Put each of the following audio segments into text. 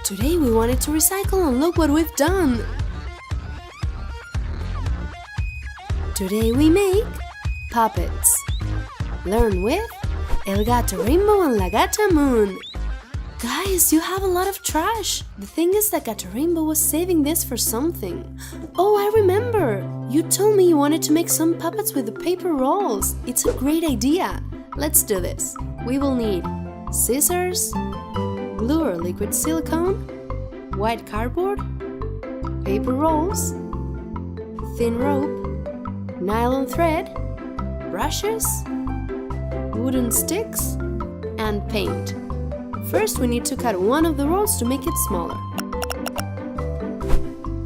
Today we wanted to recycle and look what we've done! Today we make puppets. Learn with El Gato Rainbow and La Gata Moon. Guys, you have a lot of trash. The thing is that Gato Rainbow was saving this for something. Oh, I remember! You told me you wanted to make some puppets with the paper rolls. It's a great idea. Let's do this. We will need scissors, glue or liquid silicone, white cardboard, paper rolls, thin rope, nylon thread, brushes, wooden sticks, and paint. First, we need to cut one of the rolls to make it smaller.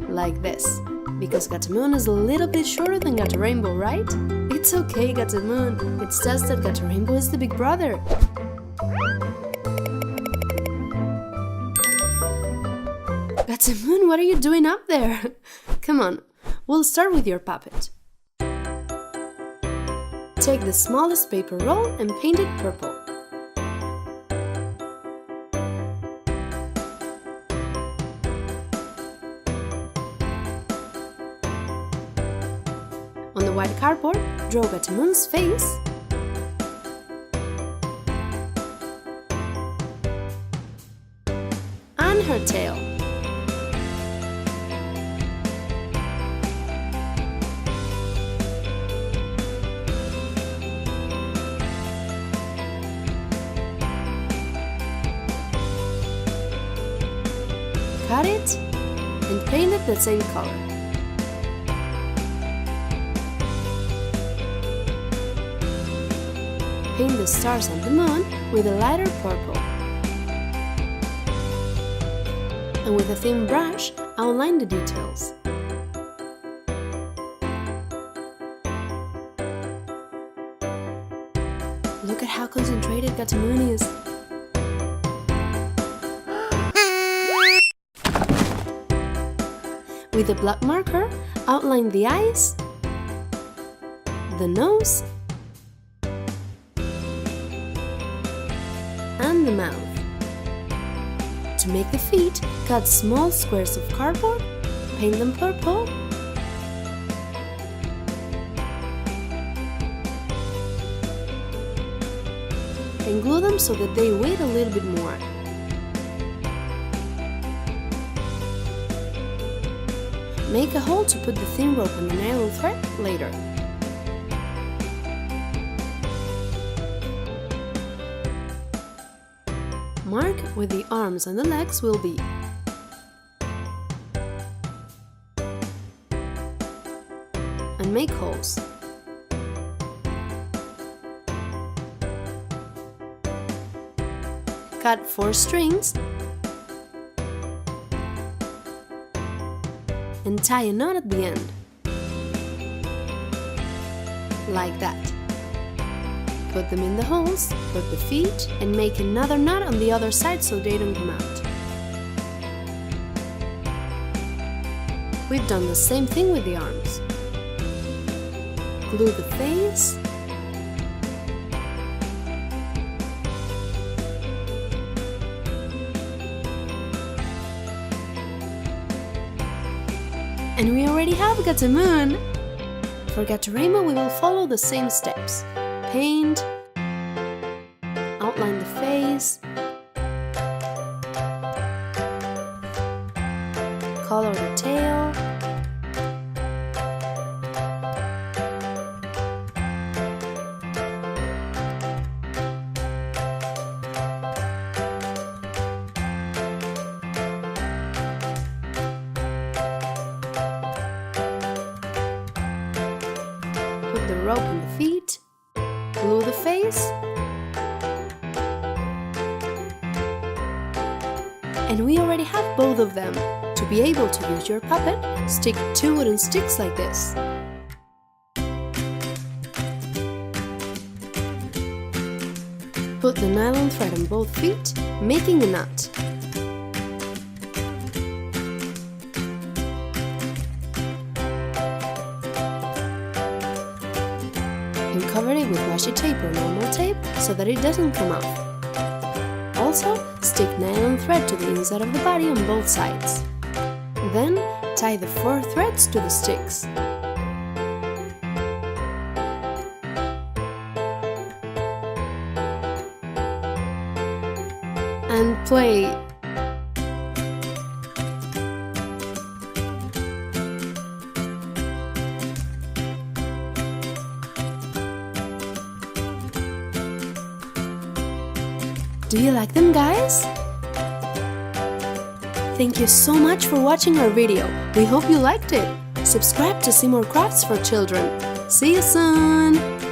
Like this. Because Gato Moon is a little bit shorter than Gato Rainbow, right? It's okay, Gato Moon. It's just that Gato Rainbow is the big brother. Gato Moon, what are you doing up there? Come on, we'll start with your puppet. Take the smallest paper roll and paint it purple. On the white cardboard, draw Gato Moon's face and her tail. Cut it and paint it the same color. Paint the stars on the moon with a lighter purple. And with a thin brush, outline the details. Look at how concentrated Gato Moon is. With a black marker, outline the eyes, the nose, and the mouth. To make the feet, cut small squares of cardboard, paint them purple, and glue them so that they weigh a little bit more. Make a hole to put the thin rope and the nylon thread later. Mark where the arms and the legs will be. And make holes. Cut 4 strings and tie a knot at the end. Like that. Put them in the holes, put the feet, and make another knot on the other side so they don't come out. We've done the same thing with the arms. Glue the face, and we already have Gato Moon! For Gato Rainbow we will follow the same steps. Paint, outline the face, color the tail, put the rope in the feet, glue the face, and we already have both of them. To be able to use your puppet, stick 2 wooden sticks like this. Put the nylon thread on both feet, making a knot. And cover it with washi tape or normal tape so that it doesn't come off. Also, stick nylon thread to the inside of the body on both sides. Then, tie the 4 threads to the sticks. And play. Do you like them, guys? Thank you so much for watching our video. We hope you liked it. Subscribe to see more crafts for children. See you soon!